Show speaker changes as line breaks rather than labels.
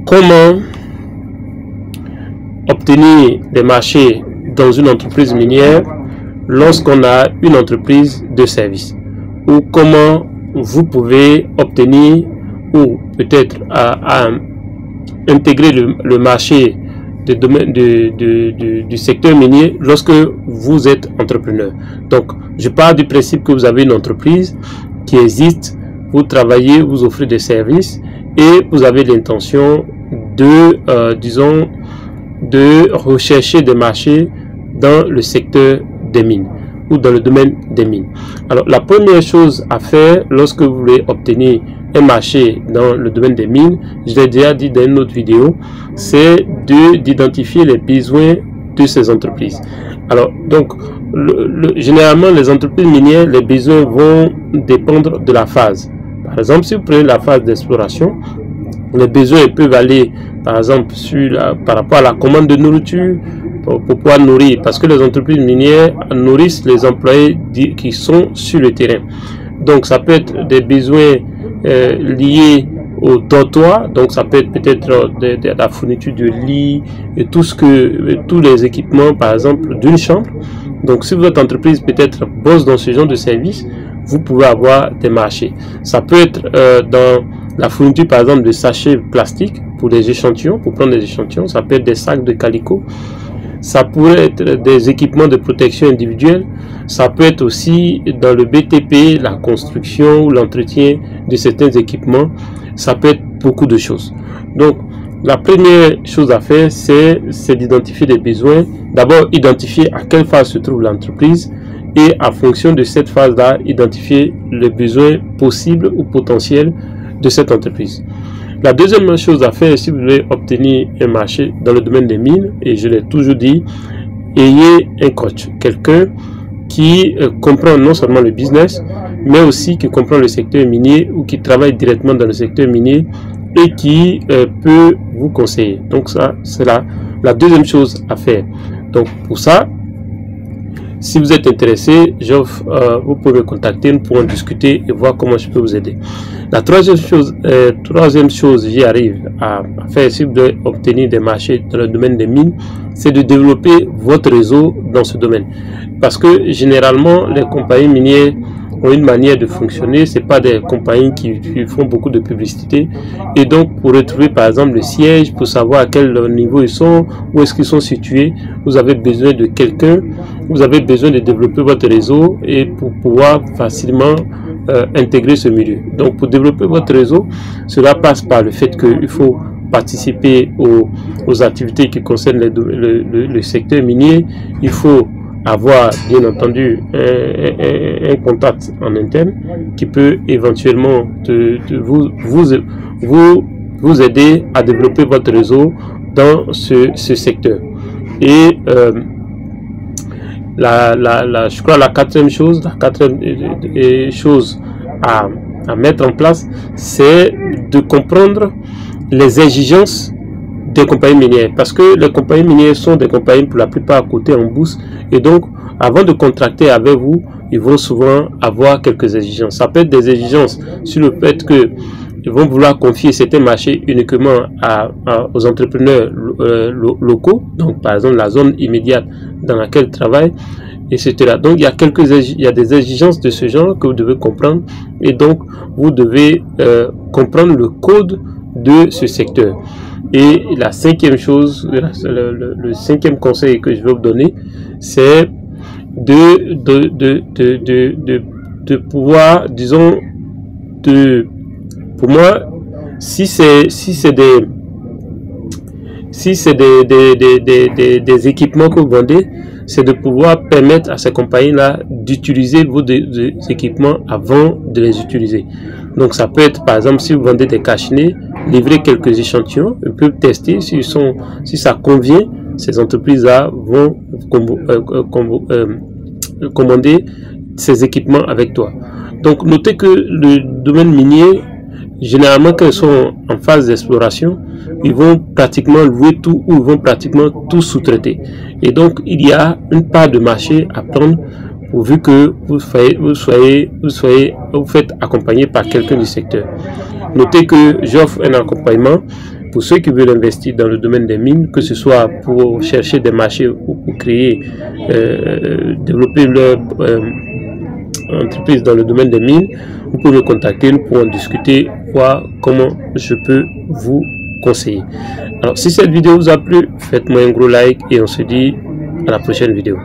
comment obtenir des marchés dans une entreprise minière lorsqu'on a une entreprise de service, ou comment vous pouvez obtenir ou peut-être à intégrer le marché du secteur minier lorsque vous êtes entrepreneur. Donc, je pars du principe que vous avez une entreprise qui existe, vous travaillez, vous offrez des services et vous avez l'intention de, disons, de rechercher des marchés dans le secteur des mines ou dans le domaine des mines. Alors, la première chose à faire lorsque vous voulez obtenir un marché dans le domaine des mines, je l'ai déjà dit dans une autre vidéo, c'est d'identifier les besoins de ces entreprises. Alors, donc, généralement, les entreprises minières, les besoins vont dépendre de la phase. Par exemple, si vous prenez la phase d'exploration, les besoins peuvent aller, par exemple, par rapport à la commande de nourriture, pour pouvoir nourrir, parce que les entreprises minières nourrissent les employés qui sont sur le terrain. Donc, ça peut être des besoins liés au dortoir, donc ça peut être peut-être la fourniture de lits et tous les équipements, par exemple, d'une chambre. Donc, si votre entreprise peut-être bosse dans ce genre de service, vous pouvez avoir des marchés. Ça peut être dans la fourniture, par exemple, de sachets plastiques pour des échantillons, pour prendre des échantillons. Ça peut être des sacs de calicot. Ça pourrait être des équipements de protection individuelle. Ça peut être aussi dans le BTP, la construction ou l'entretien de certains équipements. Ça peut être beaucoup de choses. Donc, la première chose à faire, c'est d'identifier les besoins. D'abord, identifier à quelle phase se trouve l'entreprise et en fonction de cette phase-là, identifier les besoins possibles ou potentiels de cette entreprise. La deuxième chose à faire, si vous voulez obtenir un marché dans le domaine des mines, et je l'ai toujours dit, ayez un coach, quelqu'un qui comprend non seulement le business, mais aussi qui comprend le secteur minier ou qui travaille directement dans le secteur minier et qui peut vous conseiller. Donc ça, c'est la deuxième chose à faire. Donc pour ça, si vous êtes intéressé, vous pouvez me contacter, nous pourrons discuter et voir comment je peux vous aider. La troisième chose, j'y arrive à faire si vous voulez obtenir des marchés dans le domaine des mines, c'est de développer votre réseau dans ce domaine. Parce que généralement, les compagnies minières ont une manière de fonctionner, c'est pas des compagnies qui font beaucoup de publicité, et donc pour retrouver par exemple le siège, pour savoir à quel niveau ils sont, où est-ce qu'ils sont situés, vous avez besoin de quelqu'un, vous avez besoin de développer votre réseau et pour pouvoir facilement intégrer ce milieu. Donc pour développer votre réseau, cela passe par le fait qu'il faut participer aux activités qui concernent le secteur minier, il faut avoir bien entendu un contact en interne qui peut éventuellement vous aider à développer votre réseau dans ce secteur. Et je crois la quatrième chose à mettre en place, c'est de comprendre les exigences des compagnies minières, parce que les compagnies minières sont des compagnies pour la plupart cotées en bourse, et donc avant de contracter avec vous, ils vont souvent avoir quelques exigences. Ça peut être des exigences sur le fait que ils vont vouloir confier certains marchés uniquement aux entrepreneurs locaux, donc par exemple la zone immédiate dans laquelle ils travaillent, etc. Donc il y a des exigences de ce genre que vous devez comprendre, et donc vous devez comprendre le code de ce secteur. Et la cinquième chose, le cinquième conseil que je vais vous donner, c'est de pouvoir, disons, pour moi, si c'est des équipements que vous vendez, c'est de pouvoir permettre à ces compagnies-là d'utiliser vos équipements avant de les utiliser. Donc ça peut être, par exemple, si vous vendez des cache-nez, livrer quelques échantillons, ils peuvent tester si ça convient. Ces entreprises-là vont commander ces équipements avec toi. Donc notez que le domaine minier, généralement quand ils sont en phase d'exploration, ils vont pratiquement louer tout ou ils vont pratiquement tout sous-traiter. Et donc il y a une part de marché à prendre pourvu que vous faites accompagner par quelqu'un du secteur. Notez que j'offre un accompagnement pour ceux qui veulent investir dans le domaine des mines, que ce soit pour chercher des marchés ou pour créer, développer leur entreprise dans le domaine des mines, vous pouvez me contacter, nous pourrons discuter, voir comment je peux vous conseiller. Alors si cette vidéo vous a plu, faites-moi un gros like et on se dit à la prochaine vidéo.